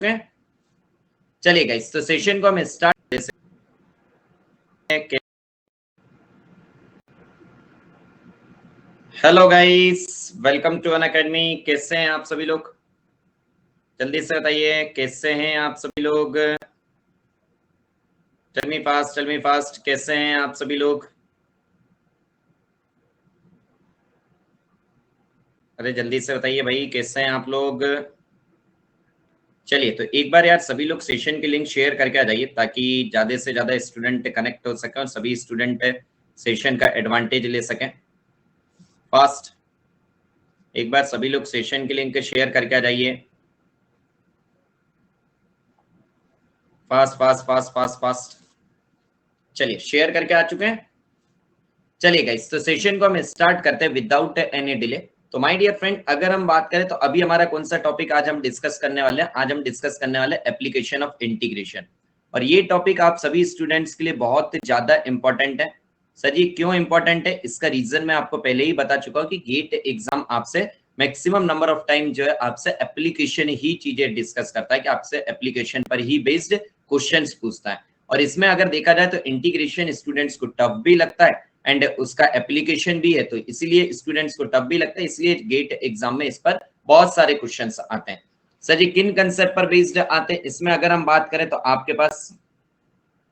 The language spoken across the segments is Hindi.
चलिए गाइस, तो सेशन को हम start. Hello guys, welcome to Unacademy. कैसे हैं आप सभी लोग? जल्दी से बताइए कैसे हैं आप सभी लोग। टेल मी फास्ट, कैसे हैं आप सभी लोग? अरे जल्दी से बताइए भाई, कैसे हैं आप लोग? चलिए, तो एक बार यार सभी लोग सेशन की लिंक शेयर करके आ जाइए ताकि ज्यादा से ज्यादा स्टूडेंट कनेक्ट हो सके और सभी स्टूडेंट सेशन का एडवांटेज ले सकें फास्ट। एक बार सभी लोग सेशन की लिंक शेयर करके आ जाइए। Fast fast fast fast fast. चलिए, शेयर करके आ चुके हैं। चलिए गाइस, तो सेशन को हम स्टार्ट करते हैं विदाउट एनी डिले। तो माय डियर फ्रेंड, अगर हम बात करें तो अभी हमारा कौन सा टॉपिक आज हम डिस्कस करने वाले हैं? आज हम डिस्कस करने वाले हैं एप्लीकेशन ऑफ इंटीग्रेशन। और ये टॉपिक आप सभी स्टूडेंट्स के लिए बहुत ज्यादा इंपॉर्टेंट है। सर जी, क्यों इंपॉर्टेंट है? इसका रीजन मैं आपको पहले ही बता चुका हूँ कि गेट एग्जाम आपसे मैक्सिमम नंबर ऑफ टाइम जो है आपसे एप्लीकेशन ही चीजें डिस्कस करता है, कि आपसे एप्लीकेशन पर ही बेस्ड क्वेश्चंस पूछता है। और इसमें अगर देखा जाए तो इंटीग्रेशन स्टूडेंट्स को टफ भी लगता है एंड उसका एप्लीकेशन भी है, तो इसीलिए स्टूडेंट्स को टफ भी लगता है, इसलिए गेट एग्जाम में इस पर बहुत सारे क्वेश्चंस आते हैं। सर जी, किन कंसेप्ट पर बेस्ड आते हैं? इसमें अगर हम बात करें तो आपके पास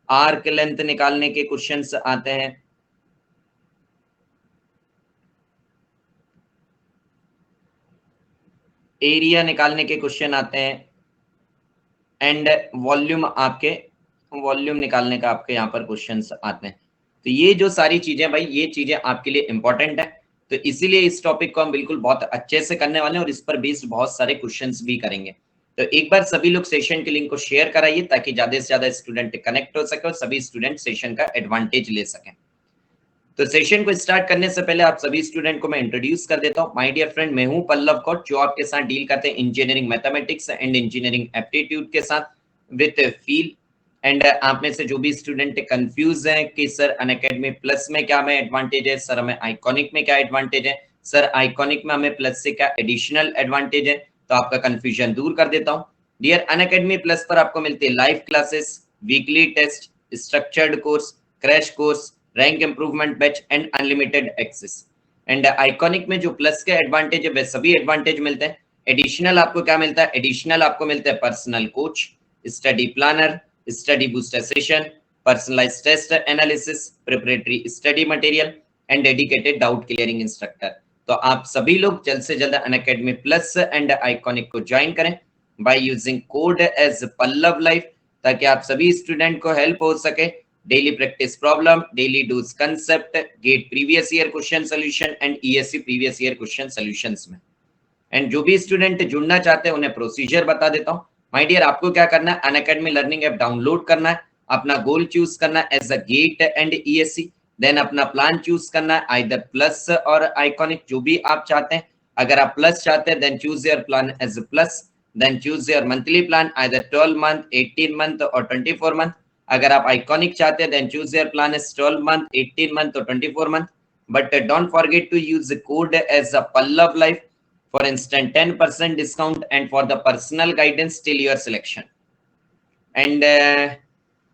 आर्क लेंथ निकालने के क्वेश्चंस आते हैं, एरिया निकालने के क्वेश्चन आते हैं एंड वॉल्यूम निकालने का आपके यहाँ पर क्वेश्चंस आते हैं। तो ये जो सारी चीजें भाई, ये चीजें आपके लिए इंपॉर्टेंट है, तो इसीलिए इस टॉपिक को हम बिल्कुल बहुत अच्छे से करने वाले हैं और इस पर बेस्ड बहुत सारे क्वेश्चंस भी करेंगे। तो एक बार सभी लोग सेशन के लिंक को शेयर कराइए ताकि ज्यादा से ज्यादा स्टूडेंट कनेक्ट हो सके और सभी स्टूडेंट सेशन का एडवांटेज ले सकें। तो सेशन को स्टार्ट करने से पहले आप सभी स्टूडेंट को मैं इंट्रोड्यूस कर देता हूं। माय डियर फ्रेंड, मैं हूं पल्लव कौर, जो आपके साथ डील करते हैं engineering mathematics and engineering aptitude के साथ विद फील। एंड आप में से जो भी स्टूडेंट कंफ्यूज हैं कि सर अनअकैडमी प्लस में क्या हमें एडवांटेज है, सर हमें आइकॉनिक में क्या एडवांटेज है, सर आइकॉनिक में हमें प्लस से क्या एडिशनल एडवांटेज है, तो आपका कंफ्यूजन दूर कर देता हूं। डियर, अनअकैडमी प्लस पर आपको मिलती है live classes, weekly test, structured course, crash course, rank improvement batch and unlimited access. And Iconic में जो प्लस के एडवांटेज है वे सभी एडवांटेज मिलते हैं। एडिशनल आपको क्या मिलता है? एडिशनल आपको मिलता है personal coach, study planner, study booster session, personalised test analysis, preparatory study material and dedicated doubt clearing instructor. तो आप सभी लोग जल्द से जल्द अनअकैडमी प्लस एंड आइकॉनिक को ज्वाइन करें by using code as Pallav life, ताकि आप सभी स्टूडेंट को हेल्प हो सके daily practice problem, daily dose concept, GATE previous year question solution and ESE previous year question solutions में। एंड जो भी स्टूडेंट जुड़ना चाहते हैं उन्हें प्रोसीजर बता देता हूं। माय डियर, आपको क्या करना है? अनअकैडमी लर्निंग ऐप डाउनलोड करना है, अपना गोल चूज करना है as a GATE and ESE, then अपना प्लान चूज करना है आइदर प्लस और आइकॉनिक, जो भी आप चाहते हैं। अगर आप प्लस चाहते हैं then choose your plan as a plus, then choose your monthly plan either 12 month, 18 month और 24 मंथ। अगर आप आइकॉनिक चाहते हैं then choose your plan as 12 month, 18 month और 24 month. But don't forget to use code as a Pallav life for instant 10% discount and for the personal guidance till your selection. And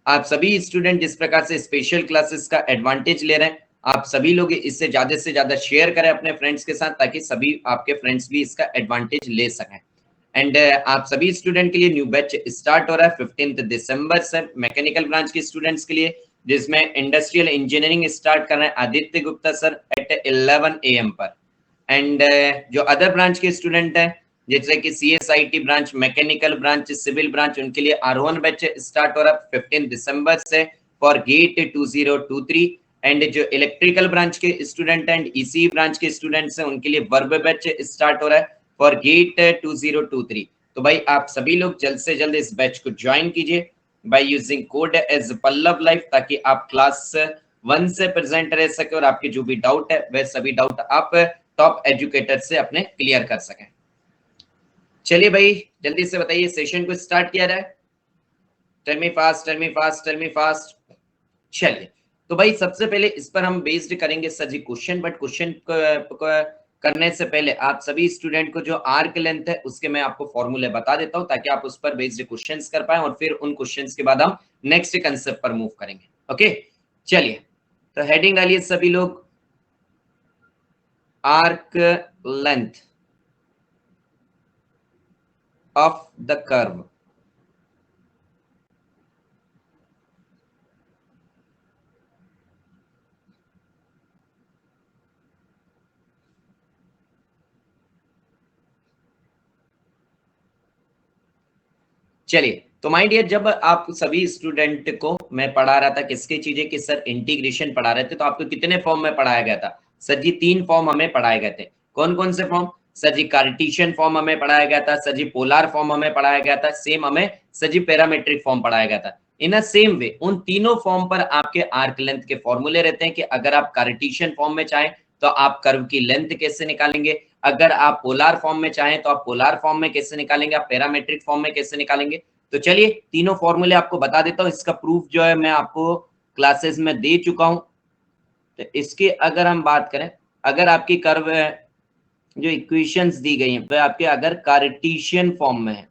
आप सभी स्टूडेंट जिस प्रकार से स्पेशल क्लासेस का एडवांटेज ले रहे हैं, आप सभी लोग इससे ज्यादा शेयर करें अपने फ्रेंड्स के साथ ताकि सभी आपके फ्रेंड्स भी इसका एडवांटेज ले सकें। एंड आप सभी स्टूडेंट के लिए न्यू बैच स्टार्ट हो रहा है 15 दिसंबर से मैकेनिकल ब्रांच के स्टूडेंट्स के लिए, जिसमें इंडस्ट्रियल इंजीनियरिंग स्टार्ट कर रहे हैं Aditya Gupta sir at 11 AM पर। एंड जो अदर ब्रांच के स्टूडेंट हैं जैसे कि CSIT branch, mechanical branch, civil branch, उनके लिए R1 बैच स्टार्ट हो रहा है 15 दिसंबर से फॉर गेट 2023। एंड जो इलेक्ट्रिकल ब्रांच के स्टूडेंट एंड ECE ब्रांच के स्टूडेंट्स हैं उनके लिए वर्ब बैच स्टार्ट हो रहा है फॉर गेट 2023। तो भाई आप सभी लोग जल्द से जल्द इस बैच को ज्वाइन कीजिए by using code as Pallav life, ताकि आप क्लास 1 से प्रेजेंट रह सके और आपके जो भी डाउट है वह सभी डाउट आप टॉप एजुकेटर से अपने क्लियर कर सकें। चलिए भाई, जल्दी से बताइए सेशन को स्टार्ट किया जाए। Tell me fast, tell me fast, tell me fast. चलिए, तो भाई सबसे पहले इस पर हम बेस्ड करेंगे sir ji question, but question का करने से पहले आप सभी स्टूडेंट को जो आर्क लेंथ है उसके मैं आपको फॉर्मूले बता देता हूं ताकि आप उस पर बेस्ड क्वेश्चंस कर पाए और फिर उन क्वेश्चंस के बाद हम नेक्स्ट कंसेप्ट पर मूव करेंगे। ओके, चलिए तो हेडिंग डालिए सभी लोग, arc length of the curve. चलिए तो माय डियर, जब आप सभी स्टूडेंट को मैं पढ़ा रहा था किसकी चीजें कि सर इंटीग्रेशन पढ़ा रहे थे, तो आपको कितने फॉर्म में पढ़ाया गया था? सर जी 3 फॉर्म हमें पढ़ाए गए थे। कौन कौन से फॉर्म? सर जी कार्टेशियन फॉर्म हमें पढ़ाया गया था, सर जी पोलर फॉर्म हमें पढ़ाया गया था, सेम हमें सर जी पैरामेट्रिक फॉर्म पढ़ाया गया था। इन अ सेम वे उन तीनों फॉर्म पर आपके आर्क लेंथ के फॉर्मूले रहते हैं कि अगर आप कार्टेशियन फॉर्म में चाहें तो आप कर्व की लेंथ कैसे निकालेंगे, अगर आप पोलर फॉर्म में चाहें तो आप पोलर फॉर्म में कैसे निकालेंगे, आप पैरामेट्रिक फॉर्म में कैसे निकालेंगे। तो चलिए तीनों फॉर्मूले आपको बता देता हूं, इसका प्रूफ जो है मैं आपको क्लासेस में दे चुका हूं। तो इसकी अगर हम बात करें, अगर आपकी कर्व जो इक्वेशंस दी गई हैं तो आपके अगर कार्टेशियन फॉर्म में है,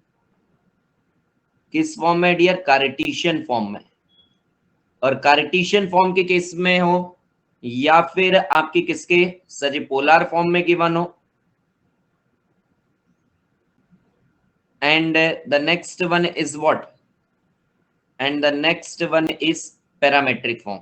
किस फॉर्म में डियर? कार्टेशियन फॉर्म में। और कार्टेशियन फॉर्म के केस में हो या फिर आपके किसके सर पोलर फॉर्म में गिवन हो, and the next one is what? And the next one is parametric form.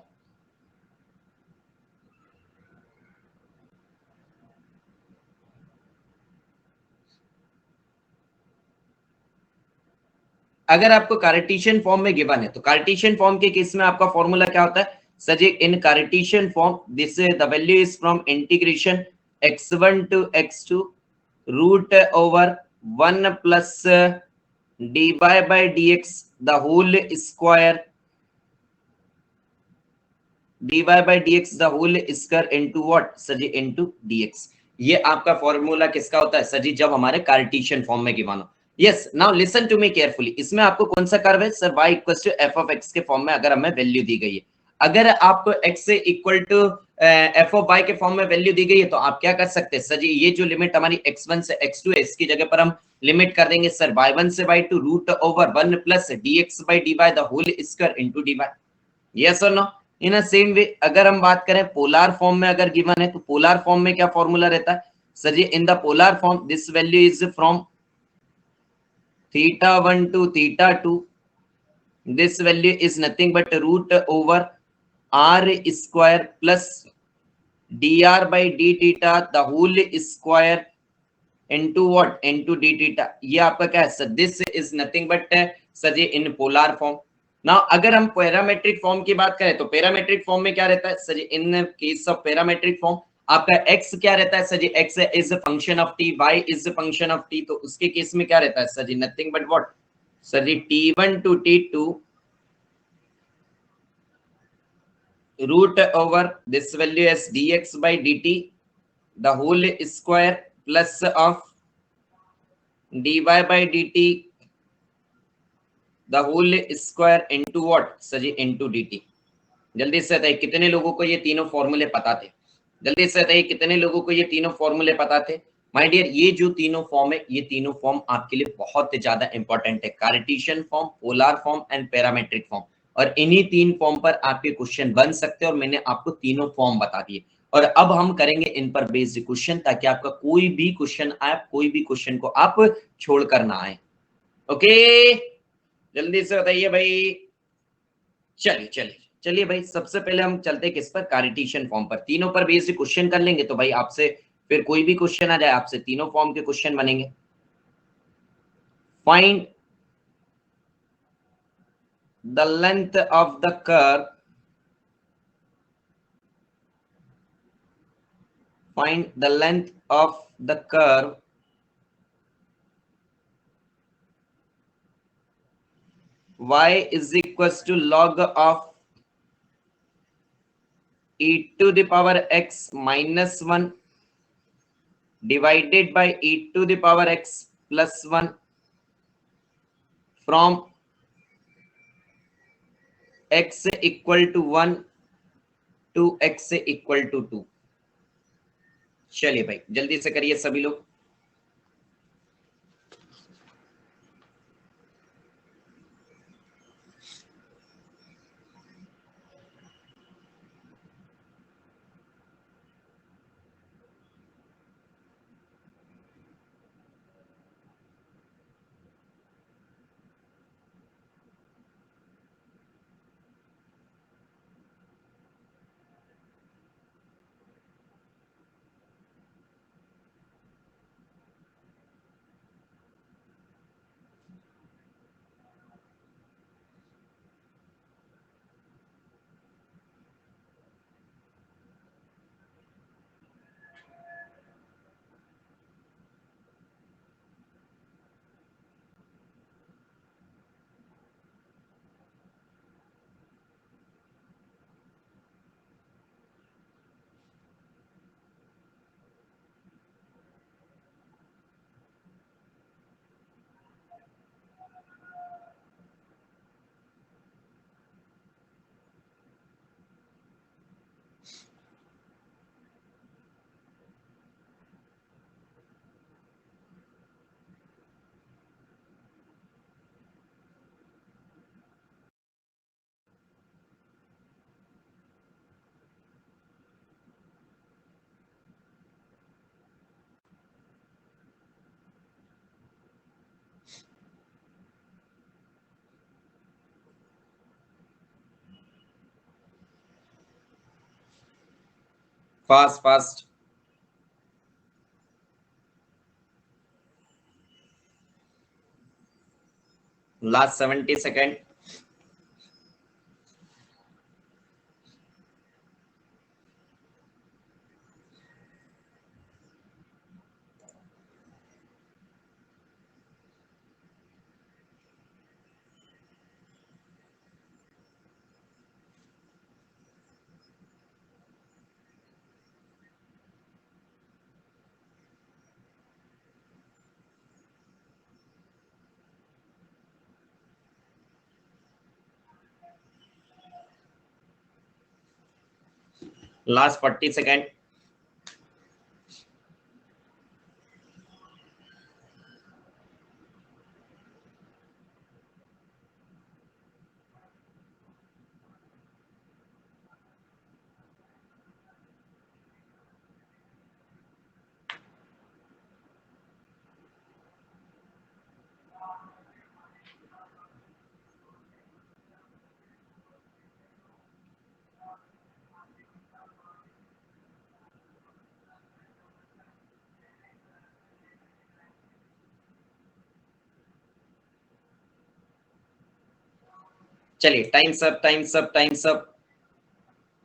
अगर आपको कार्टेशियन फॉर्म में गिवन है तो कार्टेशियन फॉर्म के केस में आपका फॉर्मूला क्या होता है? Sir ji in Cartesian form this the value is from integration x1 to x2 root over 1 plus dy by dx the whole square, dy by dx the whole square into what? Sir ji into dx। ये आपका फॉर्मूला किसका होता है? सर जी जब हमारे कार्टेशियन फॉर्म में गिवन हो। Yes, now listen to me carefully. इसमें आपको कौन सा कर्व है? Sir y equal to f of x के फॉर्म में अगर हमें वैल्यू दी गई है, अगर आपको x से equal to f of y के फॉर्म में वैल्यू दी गई है तो आप क्या कर सकते हैं? सर जी ये जो लिमिट हमारी x1 से x2 है इसकी जगह पर हम लिमिट कर देंगे सर y1 से y2 root over 1 plus dx by dy the whole square into dy। Yes और नो? इन सेम वे अगर हम बात करें पोलर फॉर्म में अगर गिवन है तो पोलर फॉर्म में क्या फॉर्मूला रहता है? Sir ji in the polar form this value is from θ1 to θ2, this value is nothing but root over r square plus dr by d theta the whole square into what? Into d theta। ये आपका क्या है sir? This is nothing but sir ji in polar form. Now अगर हम पैरामेट्रिक फॉर्म की बात करें तो पैरामेट्रिक फॉर्म में क्या रहता है? Sir ji in case of parametric form आपका x क्या रहता है? Sir ji x is function of t, y is function of t, तो उसके केस में क्या रहता है? Sir ji nothing but what? Sir ji t1 to t2 root over this value as dx by dt the whole square plus of dy by dt the whole square into what? Sir ji into dt। जल्दी से बताइए कितने लोगों को ये तीनों फॉर्मूले पता थे? जल्दी से बताइए कितने लोगों को ये तीनों फॉर्मूले पता थे? माय डियर ये जो तीनों फॉर्म है, ये तीनों फॉर्म आपके लिए बहुत ज्यादा इंपॉर्टेंट है, Cartesian form, polar form and parametric form. और इन्हीं तीन फॉर्म पर आपके क्वेश्चन बन सकते हैं और मैंने आपको तीनों फॉर्म बता दिए। और अब हम करेंगे इन पर बेस्ड क्वेश्चन ताकि आपका कोई भी क्वेश्चन आए, कोई भी क्वेश्चन को आप छोड़कर ना आए। ओके, जल्दी से बताइए भाई। चलिए चलिए चलिए भाई, सबसे पहले हम चलते हैं किस पर? कार्टेशियन फॉर्म पर। तीनों पर बेस्ड क्वेश्चन कर लेंगे तो भाई आपसे फिर कोई भी क्वेश्चन आ जाए आपसे तीनों फॉर्म के क्वेश्चन बनेंगे। Find the length of the curve, find the length of the curve y is equals to log of e to the power x minus 1 divided by e to the power x plus 1 from x equal to 1 to x equal to 2। चलिए भाई जल्दी से करिए सभी लोग। Fast fast. Last 70 second. Last 40 second. चलिए टाइम सब टाइम सब टाइम सब।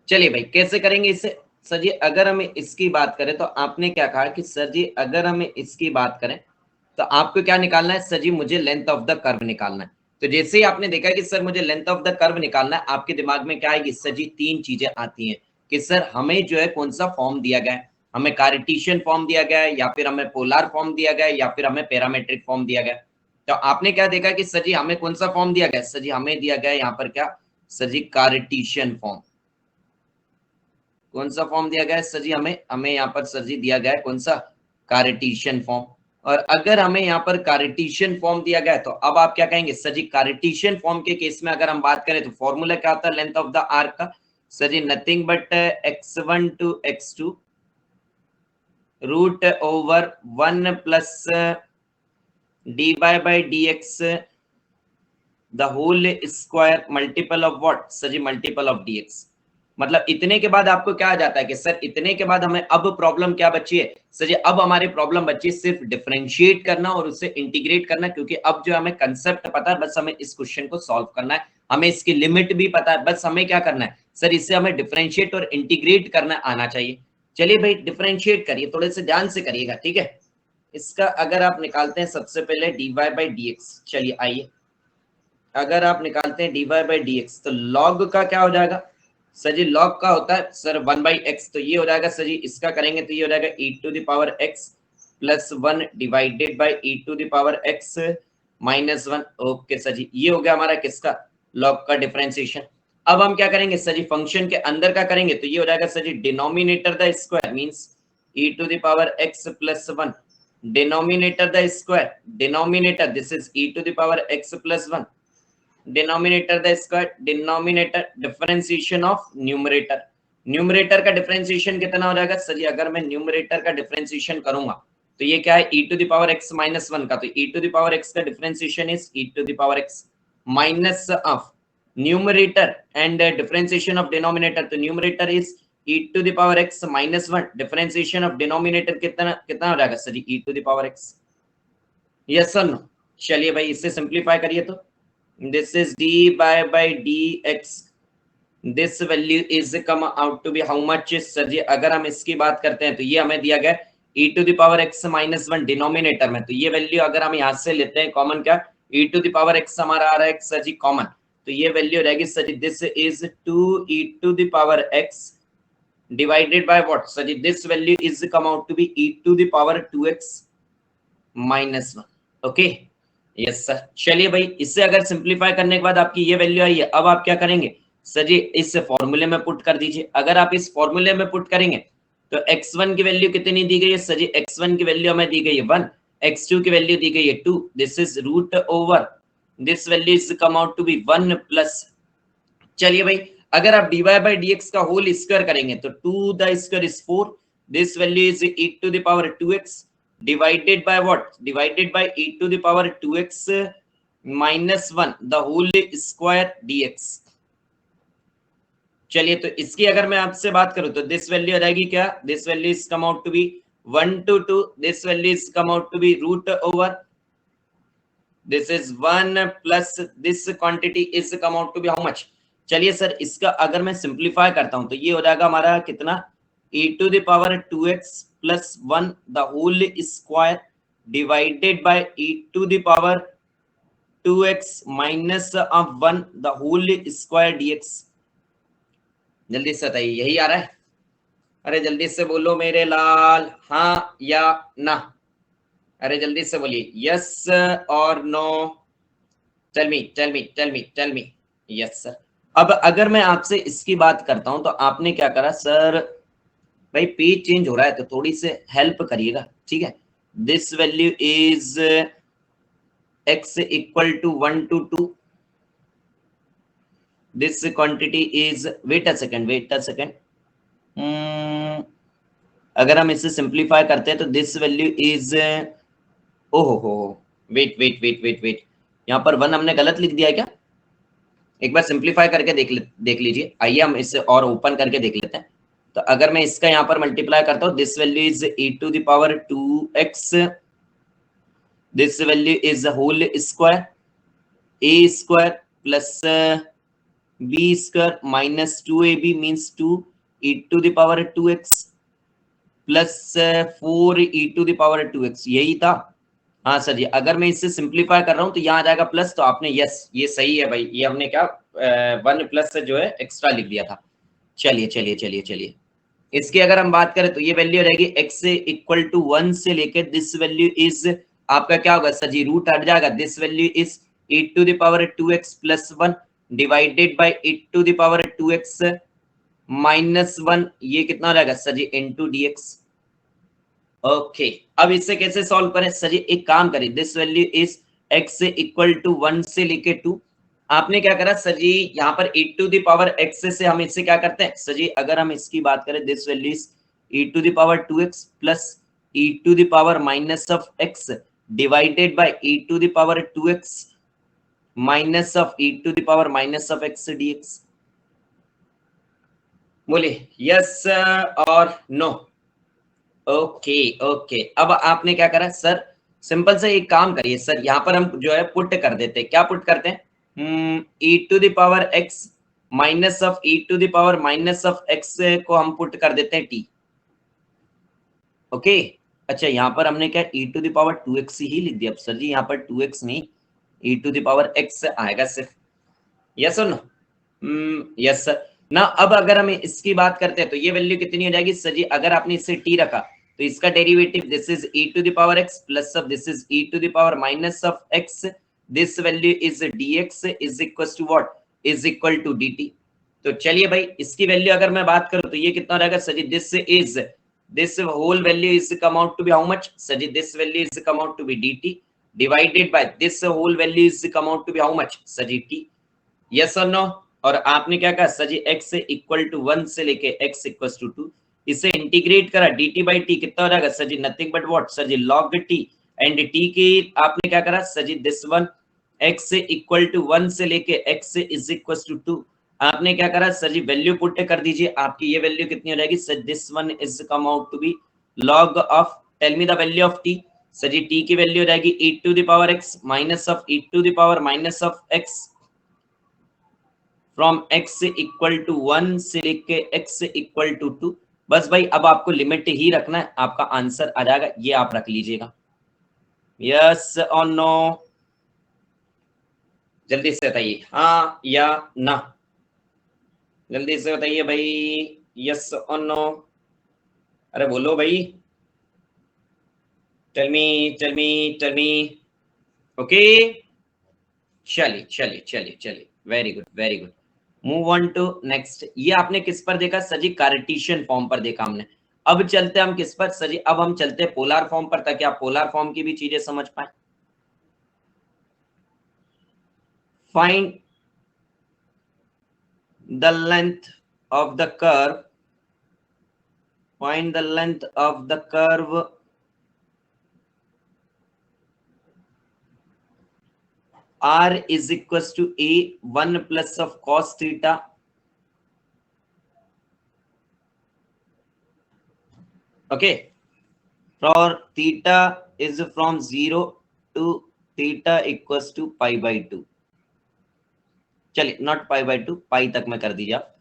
चलिए भाई कैसे करेंगे इसे। सर जी अगर हमें इसकी बात करें तो आपने क्या कहा कि सर जी अगर हमें इसकी बात करें तो आपको क्या निकालना है। सर जी मुझे लेंथ ऑफ द कर्व निकालना है। तो जैसे ही आपने देखा कि सर मुझे लेंथ ऑफ द कर्व निकालना है, आपके दिमाग में क्या आएगी। सर जी तीन चीजें आती हैं कि सर हमें जो है कौन सा फॉर्म दिया गया है, हमें कार्टेशियन फॉर्म दिया गया है या फिर हमें पोलर फॉर्म दिया गया है या फिर हमें पैरामेट्रिक फॉर्म दिया गया है। तो आपने क्या देखा कि सर जी हमें कौन सा फॉर्म दिया गया है। सर जी हमें दिया गया है यहाँ पर क्या। सर जी कार्टेशियन फॉर्म। कौन सा फॉर्म दिया गया है सर जी हमें हमें यहाँ पर सर जी दिया गया है कौन सा। Cartesian form. और अगर हमें यहाँ पर कार्टेशियन फॉर्म दिया गया है तो अब आप क्या कहेंगे। सर जी कार्टेशियन फॉर्म के केस में अगर हम बात करें तो फॉर्मूला क्या होता है लेंथ ऑफ द आर्क का। Sir ji nothing but x1 to x2 root over 1 plus dy by dx the whole square multiple of what. Sir ji multiple of dx। मतलब इतने के बाद आपको क्या आ जाता है कि सर इतने के बाद हमें अब प्रॉब्लम क्या बची है। सर जी अब हमारी प्रॉब्लम बची है सिर्फ डिफरेंशिएट करना और उससे इंटीग्रेट करना, क्योंकि अब जो हमें कंसेप्ट पता है बस हमें इस क्वेश्चन को सॉल्व करना है, हमें इसकी लिमिट भी पता है, बस हमें क्या करना है सर इससे हमें डिफरेंशिएट और इंटीग्रेट करना आना चाहिए। चलिए भाई डिफरेंशिएट करिए, थोड़े से ध्यान से करिएगा ठीक है। इसका अगर आप निकालते हैं सबसे पहले dy by dx। चलिए आइए अगर आप निकालते हैं dy by dx तो log का क्या हो जाएगा। सर जी लॉग का होता है सर 1/x, तो ये हो जाएगा सर जी इसका करेंगे तो ये हो जाएगा e to the power x plus 1 divided by e to the power x minus 1। Okay sir जी ये हो गया हमारा किसका लॉग का डिफरेंशिएशन। अब हम क्या करेंगे सर जी फंक्शन के अंदर का करेंगे तो ये हो जाएगा sir ji denominator the square means e to the power x plus 1, denominator the square, denominator this is e to the power x plus 1, denominator the square, denominator differentiation of numerator, numerator का डिफरेंशिएशन कितना हो जाएगा सर जी? अगर मैं न्यूमरेटर का डिफरेंशिएशन करूंगा तो ये क्या है, e to the power x minus 1 का, तो e to the power x का differentiation is e to the power x minus of numerator and differentiation of denominator, तो numerator is e to the power x minus 1, differentiation of denominator कितना कितना हो जाएगा सर जी? e to the power x, yes sir no? चलिए भाई इससे सिंपलीफाई करिए, तो this is d by dx, this value is come out to be how much sir जी? अगर हम इसकी बात करते हैं तो ये हमें दिया गया e to the power x minus 1 denominator में, तो ये वैल्यू अगर हम यहाँ से लेते हैं कॉमन, क्या e to the power x हमारा आ रहा है सर जी कॉमन, तो ये वैल्यू रहेगी sir ji this is 2e to the power x divided by what sir ji? This value is come out to be e to the power 2x minus 1, okay yes sir. चलिए भाई इससे अगर सिंपलीफाई करने के बाद आपकी ये वैल्यू आई है, अब आप क्या करेंगे सर जी? इस फॉर्मूले में पुट कर दीजिए। अगर आप इस फॉर्मूले में पुट करेंगे तो x1 की वैल्यू कितनी दी गई है सर जी? x1 की वैल्यू हमें दी गई है 1, x2 की वैल्यू दी गई है 2, this is root over this value is come out to be 1 plus, चलिए भाई अगर आप dy by dx का होल स्क्वायर करेंगे तो 2 the square is 4, this value is e to the power 2x divided by what? Divided by e to the power 2x minus 1 the whole square dx। चलिए तो इसकी अगर मैं आपसे बात करूं तो दिस वैल्यू आ जाएगी क्या? This value is come out to be 1 to 2, this value is come out to be root over this is 1 plus this quantity is come out to be how much? चलिए सर इसका अगर मैं सिंप्लीफाई करता हूं तो ये हो जाएगा हमारा कितना? e to the power 2x plus 1 the whole square divided by e to the power 2x minus of 1 the whole square dx। जल्दी से बताइए यही आ रहा है? अरे जल्दी से बोलो मेरे लाल, हाँ या ना? अरे जल्दी से बोलिए यस और no, tell me tell me tell me tell me. Yes sir. अब अगर मैं आपसे इसकी बात करता हूं तो आपने क्या करा सर? भाई पेज चेंज हो रहा है तो थोड़ी से हेल्प करिएगा, ठीक है? This value is x equal to 1 to 2, this quantity is wait a second, अगर हम इसे सिंप्लीफाई करते हैं तो दिस वैल्यू इज ओहो वेट, यहाँ पर 1 हमने गलत लिख दिया है क्या? एक बार सिंप्लीफाई करके देख लीजिए। आइए हम इसे और ओपन करके देख लेते हैं। तो अगर मैं इसका यहाँ पर मल्टीप्लाई करता हूँ, this value is e to the power 2x, this value is whole square a square plus b square minus 2ab means 2 e to the power 2x plus 4 e to the power 2x, यही था। हाँ सर जी, अगर मैं इससे सिंप्लीफाई कर रहा हूँ तो यहाँ आ जाएगा प्लस, तो आपने यस ये सही है भाई, ये हमने क्या 1 प्लस जो है एक्स्ट्रा लिख दिया था। चलिए इसकी अगर हम बात करें तो ये वैल्यू रहेगी x इक्वल टू 1 से लेकर दिस वैल्यू इज आपका क्या होगा सर जी? रूट हट जाएगा, this value is e to the power 2x plus 1 divided by e to the power 2x minus 1, ये कितना हो जाएगा सर जी? Into dx। ओके अब इससे कैसे सॉल्व करें सर जी? एक काम करें, this value is x equal to 1 से लेके 2, आपने क्या करा सर जी? यहाँ पर e to the power x से हम इससे क्या करते हैं सर जी? अगर हम इसकी बात करें this value is e to the power 2x plus e to the power minus of x divided by e to the power 2x माइनस ऑफ e to the power minus of x dx। बोलिए यस और नो? ओके अब आपने क्या करा सर? सिंपल से एक काम करिए सर, यहाँ पर हम जो है पुट कर देते हैं। क्या पुट करते हैं? e to the power x minus ऑफ e to the power minus of x को हम पुट कर देते हैं t। ओके अच्छा यहाँ पर हमने क्या e to the power 2x ही लिख दिया सर जी? यहाँ पर 2x नहीं e to the power x आएगा सिर्फ, यस और नो? यस सर ना। अब अगर हम इसकी बात करते हैं तो ये वैल्यू कितनी हो जाएगी सर जी? अगर आपने इसे t रखा तो इसका derivative this is e to the power x plus of this is e to the power minus of x, this value is dx is equal to what? Is equal to dt। तो चलिए भाई इसकी वैल्यू अगर मैं बात करूं तो ये कितना रहेगा sir ji? This is this whole value is come out to be how much? Sir, this value is come out to be dt divided by this whole value is come out to be how much? Sir, t. Yes or no? और आपने क्या कहा? Sir ji x equal to 1 से लेके x इक्वल टू 2, इसे इंटीग्रेट करा dt बाई टी कितना हो जाएगा? Sir ji nothing but what? Sir ji log t and t की आपने क्या करा? Sir ji this one x equal to 1 से लेके x इज इक्वल टू 2, आपने क्या करा? सर जी वैल्यू पुट कर दीजिए, आपकी ये वैल्यू कितनी हो जाएगी? Sir this one is come out to be log of, tell me the value of t। Sir ji t की वैल्यू हो जाएगी e to the power x minus ऑफ e to the power minus of x फ्रॉम x इक्वल टू 1 से लेके x इक्वल टू 2। बस भाई अब आपको लिमिट ही रखना है, आपका आंसर आ जाएगा, ये आप रख लीजिएगा। यस और नो? जल्दी से बताइए हाँ या ना, जल्दी से बताइए भाई, यस और नो? अरे बोलो भाई, tell me tell me tell me. ओके, चलिए चलिए चलिए चलिए, very good very good. Move on to next. ये आपने किस पर देखा? सर जी कार्टेशियन फॉर्म पर देखा हमने। अब चलते हैं हम किस पर? सर जी अब हम चलते हैं पोलर फॉर्म पर, ताकि आप पोलर फॉर्म की भी चीजें समझ पाए। Find the length of the curve, find the length of the curve r is equals to a 1 plus of cos theta, okay, for theta is from 0 to theta equals to pi by 2। चलिए नॉट पाई बाय 2, पाई तक में कर दीजिए आप।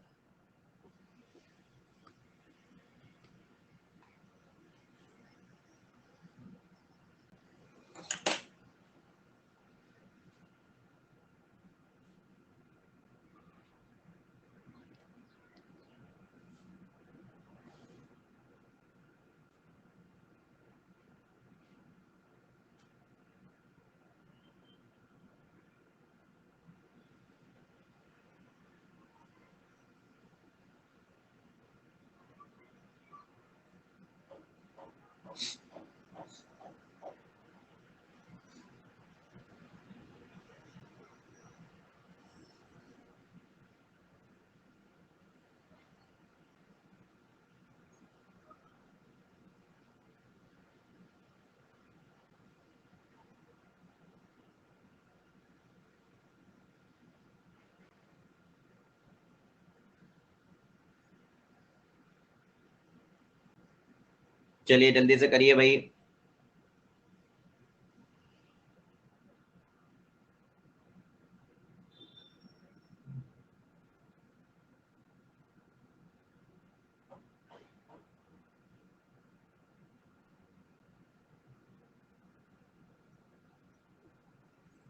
चलिए जल्दी से करिए भाई।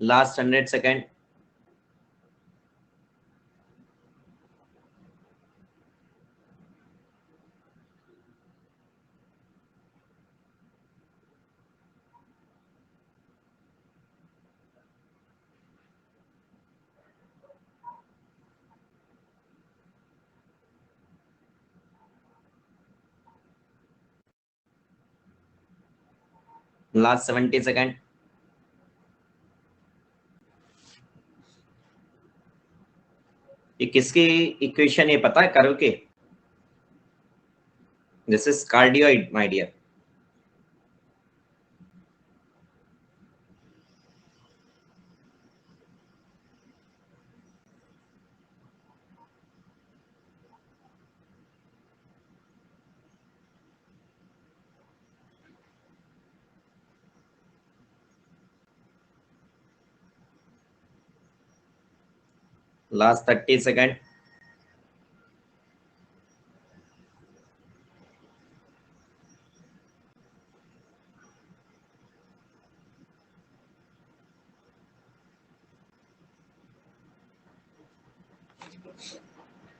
Last 100 second. Last 70 second. ये किसकी इक्वेशन, ये पता है कर्व के? This is cardioid my dear. Last 30 second.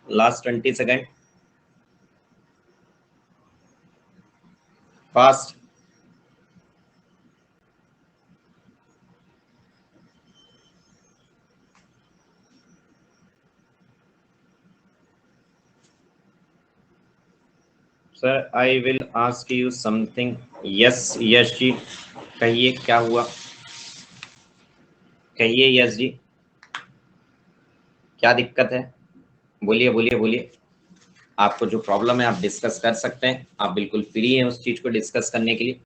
Last 20 second. Fast. Sir I will ask you something. Yes Yash जी, कहिए क्या हुआ, कहिए यश जी, क्या दिक्कत है, बोलिए बोलिए बोलिए। आपको जो प्रॉब्लम है आप डिस्कस कर सकते हैं, आप बिल्कुल फ्री हैं उस चीज को डिस्कस करने के लिए।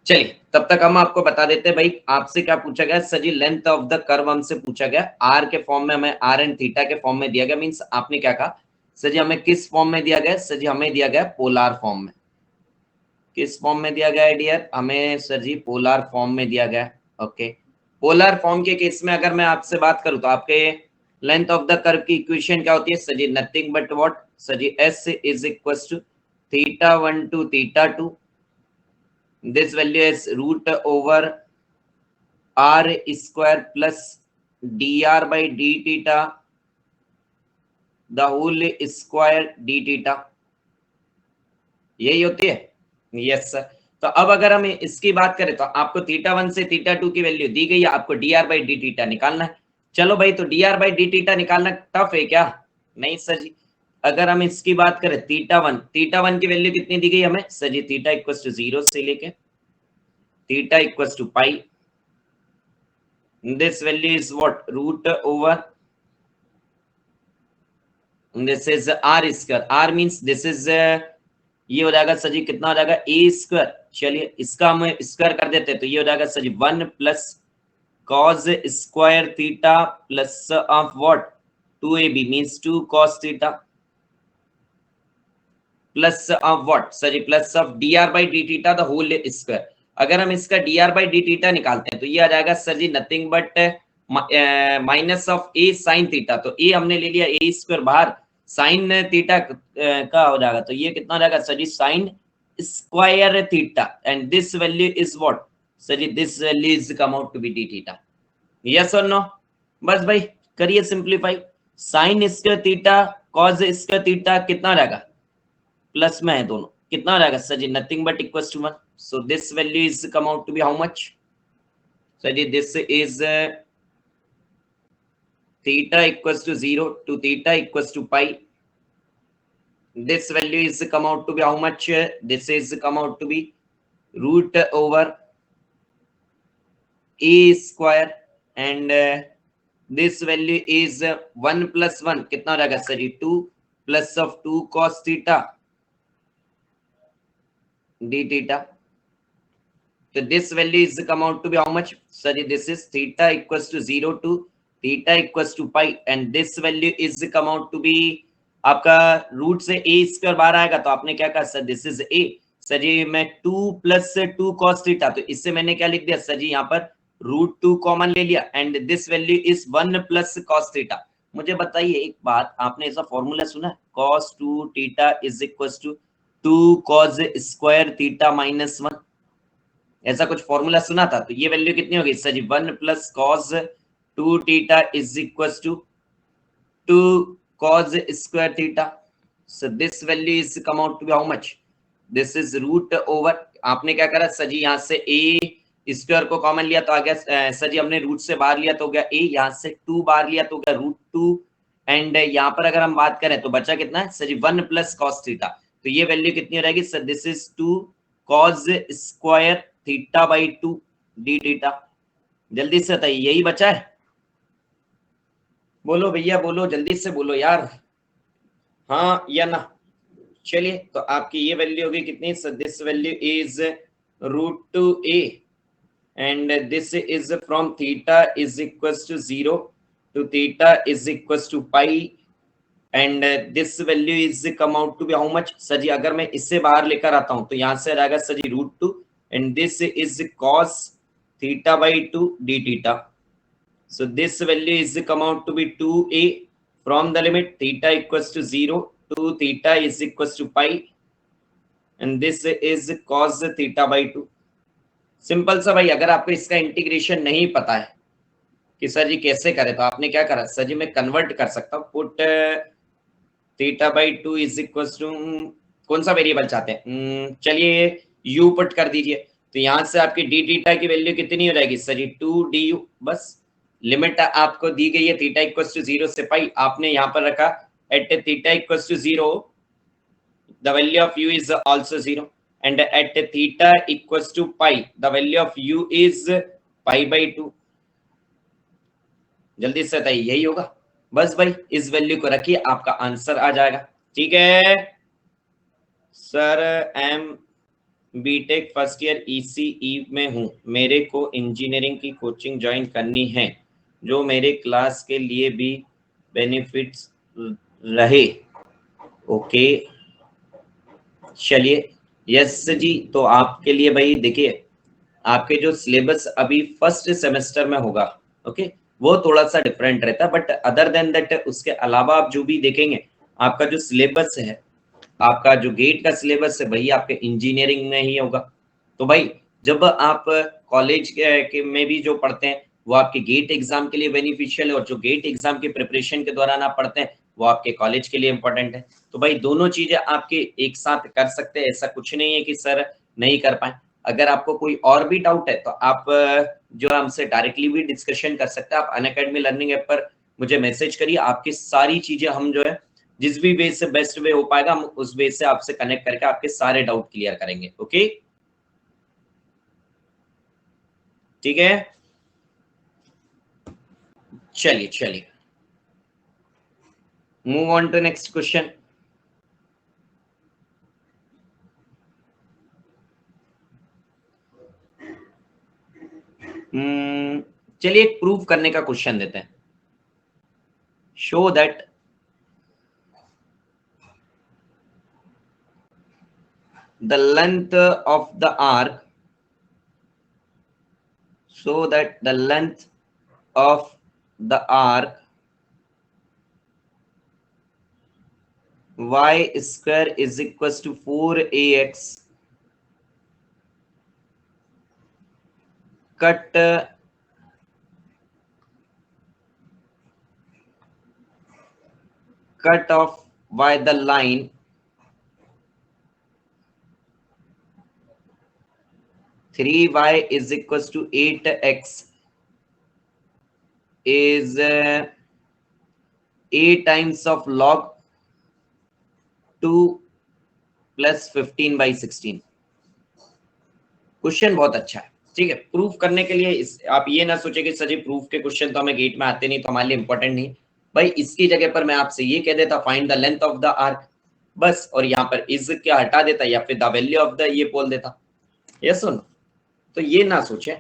चलिए तब तक हम आपको बता देते हैं भाई, आपसे क्या पूछा गया sir ji, length of the curve हमसे पूछा गया, आर के फॉर्म में, हमें आर एंड थीटा के फॉर्म में दिया गया। मींस आपने क्या कहा सर जी, हमें किस फॉर्म में दिया गया सर जी, हमें दिया गया पोलार फॉर्म में। किस फॉर्म में दिया गया है डियर, हमें सर जी पोलार फॉर्म में दिया गया। ओके, पोलर फॉर्म के केस में अगर मैं आपसे बात करूं तो आपके लेंथ ऑफ द कर्व की इक्वेशन क्या होती है sir ji, nothing but what sir जी, s is equal to θ1 to θ2, this value is root over r square plus dr by d theta the whole square d theta, यही होती है। Yes sir. तो अब अगर हम इसकी बात करें तो आपको θ1 से θ2 की वैल्यू दी गई है, आपको dr by d theta निकालना है। चलो भाई, तो dr by d theta निकालना टफ है क्या, नहीं सर जी। अगर हम इसकी बात करें θ1 की वैल्यू कितनी दी गई हमें sir ji, theta equal to 0 से लेके theta equal to pi, this value is what, root over this is r square, r means this is ये हो जाएगा सर जी, कितना हो जाएगा a स्क्वायर। चलिए इसका हम स्क्वायर कर देते हैं तो ये हो जाएगा sir ji 1 plus cos square theta plus of what 2ab means 2 cos theta plus of what sir ji, plus of dr by d theta the whole square. अगर हम इसका dr by d थीटा निकालते हैं तो ये आ जाएगा sir ji nothing but minus of a sin theta, तो a हमने ले लिया a स्क्वायर बाहर, साइन थीटा का हो जाएगा तो ये कितना हो जाएगा sir ji, sine square theta, and this value is what sir ji, this value is come out to be d theta. Yes और नो, बस भाई करिए simplify, sine square theta cos square theta कितना रहेगा, प्लस में है दोनों, कितना हो जाएगा sir ji, nothing but equal to 1, so this value is come out to be how much sir ji, this is theta equals to 0 to theta equals to pi, this value is come out to be how much, this is come out to be root over a square, and this value is 1 plus 1 कितना हो जाएगा sir ji, 2 plus of 2 cos theta d theta, so this value is come out to be how much sir, this is theta equals to 0 to theta equals to pi, and this value is come out to be आपका रूट से a स्क्वायर बाहर आएगा तो आपने क्या कहा sir, this is a sir जी, मैं 2 प्लस 2 cos थीटा, तो इससे मैंने क्या लिख दिया सर जी, यहाँ पर √2 कॉमन ले लिया, and this value is 1 plus cos theta. मुझे बताइए एक बात, आपने ऐसा फॉर्मूला सुना है, cos 2 theta is equal to 2 cos square theta minus 1, ऐसा कुछ फॉर्मूला सुना था? तो ये वैल्यू कितनी होगी sir ji, 1 plus cos 2 theta is equal to 2 cos square theta, so this value is come out to be how much, this is root over, आपने क्या करा सर जी, यहाँ से a स्क्वायर को कॉमन लिया तो आ गया सर जी, हमने रूट से बाहर लिया तो हो गया a, यहाँ से 2 बाहर लिया तो हो गया √2, एंड यहाँ पर अगर हम बात करें तो बचा कितना है sir ji, 1 plus cos theta, तो ये वैल्यू कितनी हो जाएगी sir, this is 2 cos square theta by 2 d theta. जल्दी से बताइए, यही बचा है, बोलो भैया बोलो, जल्दी से बोलो यार, हाँ या ना। चलिए तो आपकी ये वैल्यू होगी कितनी sir, this value is √2a, and this is from theta is equals to 0 to theta is equals to pi, and this value is come out to be how much sir जी, अगर मैं इससे बाहर लेकर आता हूं तो यहां से रहेगा sir ji √2, and this is cos theta by 2 d theta, so this value is come out to be 2a from the limit theta equals to 0 to theta is equals to pi, and this is cos theta by 2। Simple सा भाई, अगर आपको इसका इंटीग्रेशन नहीं पता है कि सर जी कैसे करें तो आपने क्या करा सर जी, मैं कन्वर्ट कर सकता हूँ, put theta by 2 is equal to, कौन सा वेरिएबल चाहते हैं, चलिए u पुट कर दीजिए, तो यहाँ से आपकी डी थीटा की वैल्यू कितनी हो जाएगी सर जी, 2du, बस लिमिट आपको दी गई है थीटा इक्वल टू 0 से पाई, आपने यहाँ पर रखा at theta equal to 0 the value of u is also 0, and at theta equals to pi, the value of u is pi by 2. जल्दी से बताइए, यही होगा। बस भाई इस वैल्यू को रखिए, आपका आंसर आ जाएगा। ठीक है sir, M BTech first year ECE में हूँ, मेरे को इंजीनियरिंग की कोचिंग ज्वाइन करनी है जो मेरे क्लास के लिए भी बेनिफिट्स रहे। ओके चलिए, यस जी, तो आपके लिए भाई देखिए, आपके जो सिलेबस अभी फर्स्ट सेमेस्टर में होगा, ओके, वो थोड़ा सा डिफरेंट रहता है, बट अदर देन दैट उसके अलावा आप जो भी देखेंगे, आपका जो सिलेबस है, आपका जो गेट का सिलेबस है वही आपके इंजीनियरिंग में ही होगा। तो भाई जब आप कॉलेज के में भी जो पढ़ते हैं वो आपके गेट एग्जाम के लिए बेनिफिशियल है, और जो गेट एग्जाम की प्रिपरेशन के दौरान आप पढ़ते हैं वो आपके कॉलेज के लिए इंपॉर्टेंट है। तो भाई दोनों चीजें आपके एक साथ कर सकते हैं, ऐसा कुछ नहीं है कि सर नहीं कर पाए। अगर आपको कोई और भी डाउट है तो आप जो हमसे डायरेक्टली भी डिस्कशन कर सकते हैं। आप अनअकैडमी लर्निंग ऐप पर मुझे मैसेज करिए, आपकी सारी चीजें हम जो है जिस भी वे से बेस्ट वे हो पाएगा हम उस वे से आपसे कनेक्ट करके आपके सारे डाउट क्लियर करेंगे। ओके ठीक है, चलिए चलिए, move on to next question. चलिए एक प्रूव करने का क्वेश्चन देते हैं। Show that the length of the arc, so that the length of the arc y square is equals to 4ax cut off by the line 3y is equals to 8x is a times of log 2 plus 15/16। Question बहुत अच्छा है। ठीक है, प्रूफ करने के लिए आप ये ना सोचे कि सर जी प्रूफ के क्वेश्चन तो हमें गेट में आते नहीं तो हमारे लिए इंपॉर्टेंट नहीं। भाई इसकी जगह पर मैं आपसे ये कह देता find the length of the arc, बस, और यहाँ पर इज क्या हटा देता या फिर द वैल्यू ऑफ द ये बोल देता। ये सुन, तो ये ना सोचे।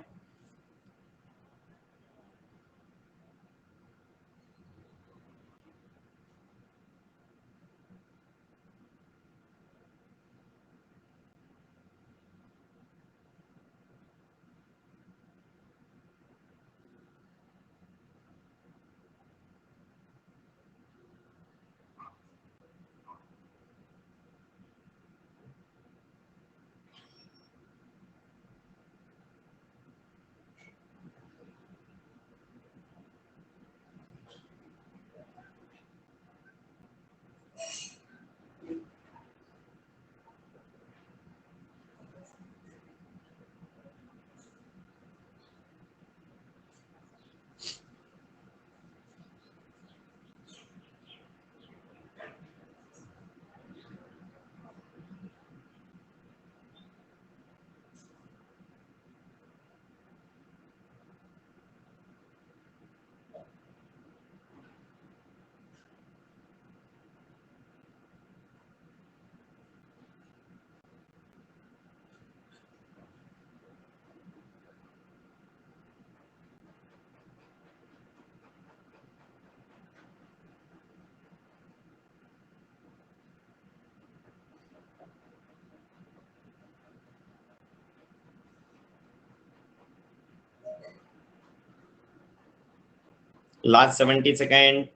Last 70 second.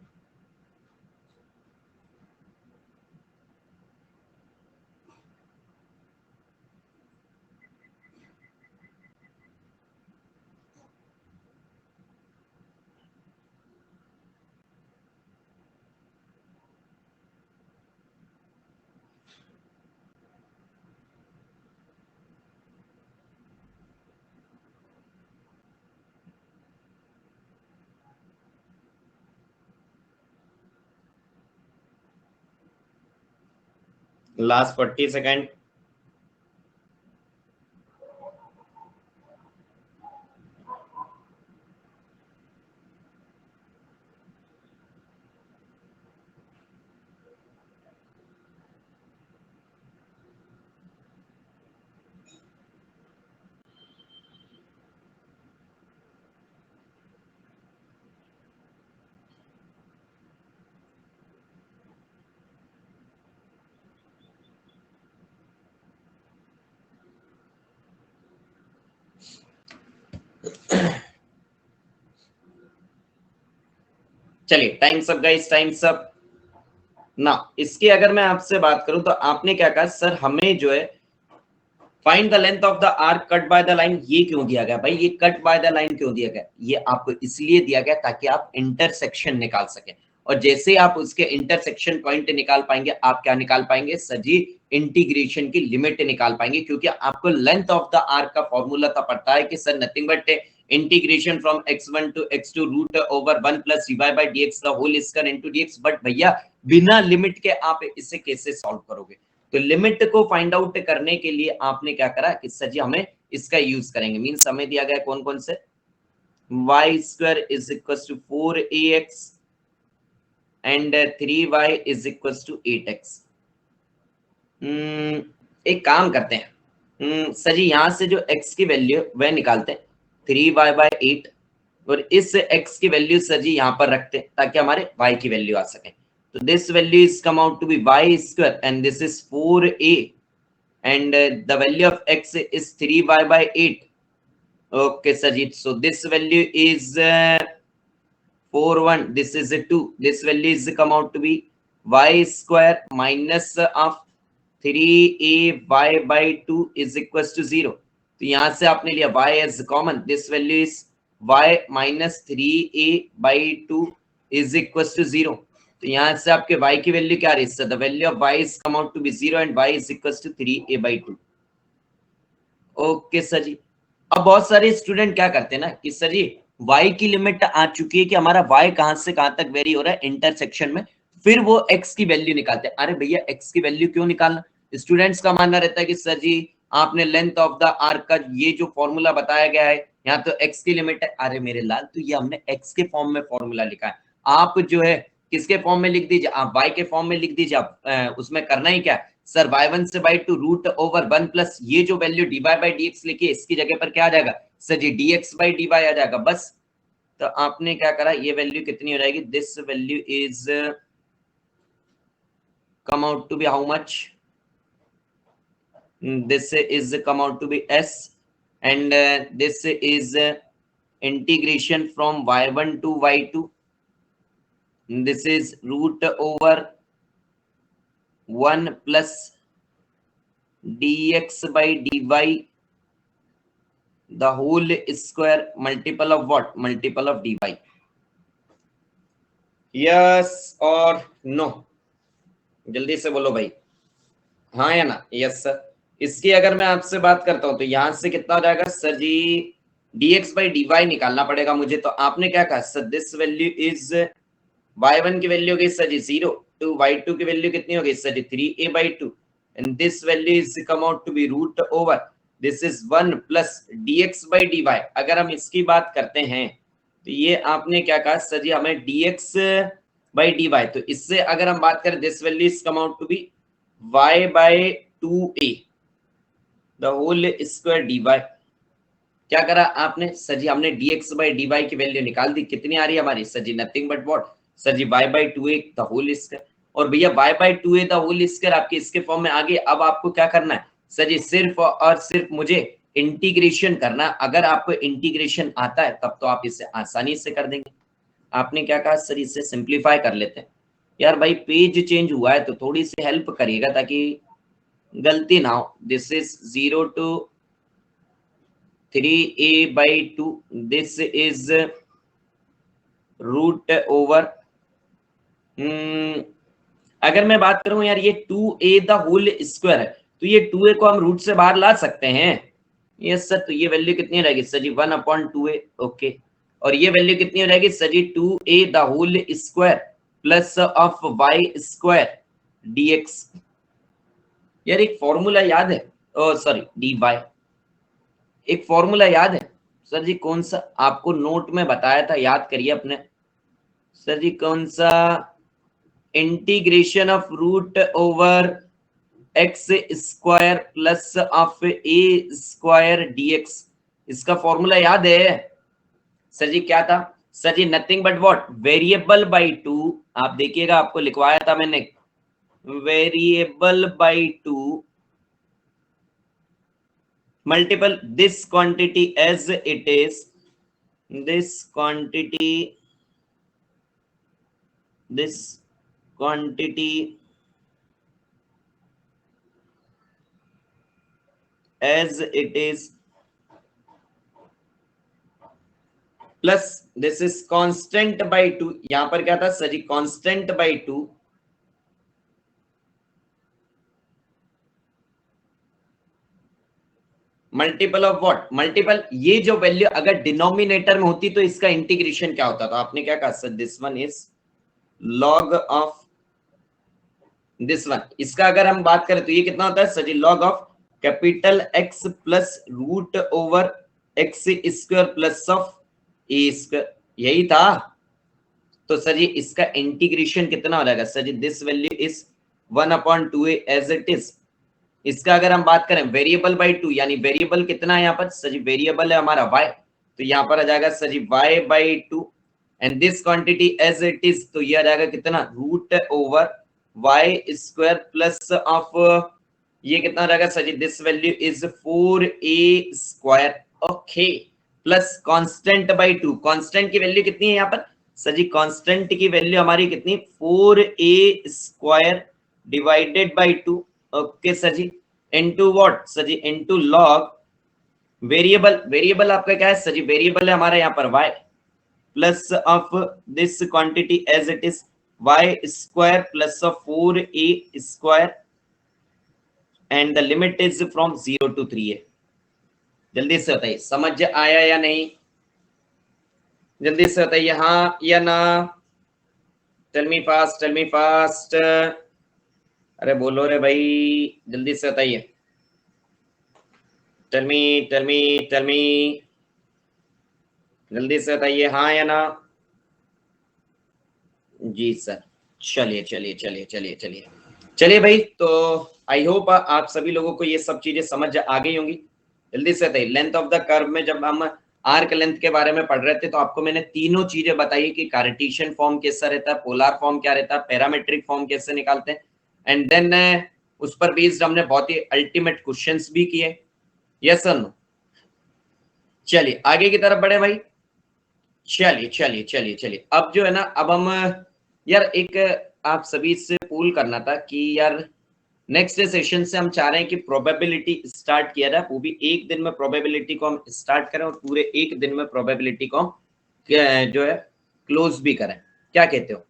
Last 40 second. चलिए time's up guys, time's up ना। इसकी अगर मैं आपसे बात करूं तो आपने क्या कहा सर, हमें जो है find the length of the arc cut by the line, ये क्यों दिया गया भाई? ये कट बाय द लाइन क्यों दिया गया? ये आपको इसलिए दिया गया ताकि आप इंटरसेक्शन निकाल सकें, और जैसे आप उसके इंटरसेक्शन पॉइंट निकाल पाएंगे, आप क्या निकाल पाएंगे सर जी? इंटीग्रेशन की लिमिट निकाल पाएंगे, क्योंकि आपको लेंथ ऑफ द आर्क का फॉर्मूला तो पता है कि sir nothing but integration from x1 to x2 root over 1 plus dy by dx the whole square into dx। But भैया बिना लिमिट के आप इसे कैसे सॉल्व करोगे? तो लिमिट को फाइंड आउट करने के लिए आपने क्या करा कि सर जी हमें इसका यूज करेंगे। मींस हमें दिया गया कौन कौन से, y square is equal to 4ax and 3y is equal to 8x। एक काम करते हैं सर जी, यहां से जो x की वैल्यू वह निकालते हैं 3y बाय 8, और इस x की वैल्यू सर जी यहां पर रखते हैं ताकि हमारे y की वैल्यू आ सके। तो this value is come out to be y square and this is 4a and the value of x is 3y by 8. Okay Sajid, so this value is 4 1, this is a 2, this value is come out to be y square minus of 3ay by 2 is equals to 0. तो यहां से आपने लिया y as common, this value is y minus 3a by 2 is equals to 0. तो यहां से आपके y की वैल्यू क्या आ रही है? The value of y is come out to be 0 and y is equals to 3a by 2. Okay sir जी। अब बहुत सारे स्टूडेंट क्या करते हैं ना कि सर जी y की लिमिट आ चुकी है कि हमारा y कहां से कहां तक वेरी हो रहा है इंटरसेक्शन में, फिर वो x की वैल्यू निकालते हैं। अरे भैया x की वैल्यू क्यों निकालना? स्टूडेंट्स का मानना रहता है कि सर जी आपने लेंथ ऑफ द आर्क का ये जो फॉर्मूला बताया गया है, यहाँ तो x की लिमिट है। अरे मेरे लाल, तो ये हमने x के फॉर्म में फॉर्मूला लिखा है, आप जो है किसके फॉर्म में लिख दीजिए? आप y के फॉर्म में लिख दीजिए। आप उसमें करना ही क्या है सर, y1 से y2 रूट ओवर 1 प्लस ये जो वैल्यू dy बाई dx लिखी है, इसकी जगह पर क्या आ जाएगा sir ji? dx by dy आ जाएगा बस। तो आपने क्या करा, ये वैल्यू कितनी हो जाएगी? This value is come out to be how much? This is come out to be s, and this is integration from y1 to y2. This is root over 1 plus dx by dy the whole square multiple of what? Multiple of dy. Yes or no? जल्दी से बोलो भाई, हाँ या ना? Yes sir. इसकी अगर मैं आपसे बात करता हूं तो यहां से कितना हो जाएगा sir ji? dx by dy निकालना पड़ेगा मुझे। तो आपने क्या कहा sir? This value is y1 की वैल्यू हो गई सर जी 0, टू y2 की वैल्यू कितनी हो गई sir ji? 3a by 2, and this value is come out to be root over this is 1 plus dx by dy। अगर हम इसकी बात करते हैं तो ये आपने क्या कहा सर जी? हमें dx by dy, तो इससे अगर हम बात करें this value is come out to be y by 2a the whole square dy। क्या करा आपने सर जी? हमने dx by dy की वैल्यू निकाल दी। कितनी आ रही है हमारी sir ji? Nothing but what sir ji? y by 2a the whole square। और भैया y by 2a the whole square आपके इसके फॉर्म में आ गई। अब आपको क्या करना है सर जी? सिर्फ और सिर्फ मुझे इंटीग्रेशन करना। अगर आपको इंटीग्रेशन आता है तब तो आप इसे आसानी से कर देंगे। आपने क्या कहा सर? इसे सिंप्लीफाई कर लेते हैं। यार भाई पेज चेंज हुआ है तो थोड़ी सी हेल्प करिएगा ताकि गलती ना हो। This is 0 to 3a by 2, this is root over अगर मैं बात करूं यार ये 2a द होल स्क्वायर है, तो ये 2a को हम रूट से बाहर ला सकते हैं। Yes sir. तो ये वैल्यू कितनी रहेगी सर जी? 1/2a। ओके। और ये वैल्यू कितनी हो जाएगी sir ji? 2a the whole square plus of y square dx। यार एक फॉर्मूला याद है, ओ सॉरी डी वाई, एक फॉर्मूला याद है सर जी, कौन सा आपको नोट में बताया था, याद करिए अपने सर जी, कौन सा, integration of root over x square plus of a square dx, इसका फॉर्मूला याद है सर जी? क्या था sir ji? Nothing but what, variable by two, आप देखिएगा आपको लिखवाया था मैंने, variable by two multiple this quantity as it is, this quantity as it is plus this is constant by 2, यहां पर क्या था sir ji? constant by 2, multiple of what, multiple, ये जो वैल्यू अगर डिनोमिनेटर में होती तो इसका इंटीग्रेशन क्या होता? तो आपने क्या कहा sir? This one is log of this one, इसका अगर हम बात करें तो ये कितना होता है sir ji? log of capital x plus root over x square plus of a square, यही था। तो सर जी इसका इंटीग्रेशन कितना हो जाएगा sir ji? This value is 1/2a as it is. इसका अगर हम बात करें वेरिएबल बाई 2, यानी वेरिएबल कितना है यहाँ पर सर जी? वेरिएबल है हमारा y, तो यहाँ पर आ जाएगा sir ji y by 2 and this quantity as it is, तो ये आ जाएगा कितना? Root over y square plus of, ये कितना हो जाएगा sir ji? This value is 4a square, okay, plus constant by 2, constant की वैल्यू कितनी है यहाँ पर सर जी? कांस्टेंट की वैल्यू हमारी कितनी? 4a square divided by 2, okay sir ji, into what sir ji? Into log variable, variable आपका क्या है सर जी? वेरिएबल है हमारा यहाँ पर y plus of this quantity as it is y square plus of 4a square and the limit is from 0 to 3a। जल्दी से बताइए समझ आया या नहीं? जल्दी से बताइए हाँ या ना? Tell me fast, tell me fast, अरे बोलो रे भाई, जल्दी से बताइए, tell me tell me tell me, जल्दी से बताइए हाँ या ना? जी सर, चलिए चलिए चलिए चलिए चलिए चलिए भाई, तो आई होप आप सभी लोगों को ये सब चीजें समझ आ गई होंगी। जल्दी से बताइए, लेंथ ऑफ द कर्व में जब हम आर्क लेंथ के बारे में पढ़ रहे थे तो आपको मैंने तीनों चीजें बताई कि कार्टेशियन फॉर्म कैसा रहता है, पोलर फॉर्म क्या रहता है, पैरामेट्रिक फॉर्म कैसे निकालते हैं, एंड देन उस पर बेस्ड हमने बहुत ही अल्टीमेट क्वेश्चंस भी किए। Yes sir no? चलिए आगे की तरफ बढ़े भाई, चलिए चलिए चलिए चलिए, अब जो है ना, अब हम यार एक आप सभी से पूल करना था कि यार नेक्स्ट सेशन से हम चाह रहे हैं कि प्रोबेबिलिटी स्टार्ट किया जाए, वो भी एक दिन में प्रोबेबिलिटी को हम स्टार्ट करें और पूरे एक दिन में प्रोबेबिलिटी को हम जो है क्लोज भी करें। क्या कहते हो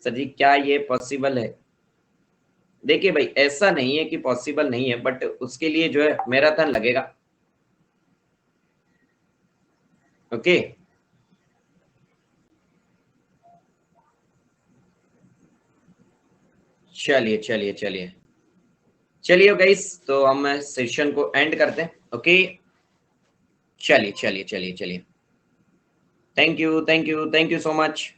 सर जी? क्या ये पॉसिबल है? देखिए भाई ऐसा नहीं है कि पॉसिबल नहीं है, बट उसके लिए जो है मैराथन लगेगा। ओके चलिए चलिए चलिए चलिए गाइस, तो हम सेशन को एंड करते हैं। ओके चलिए चलिए चलिए चलिए, thank you thank you thank you so much.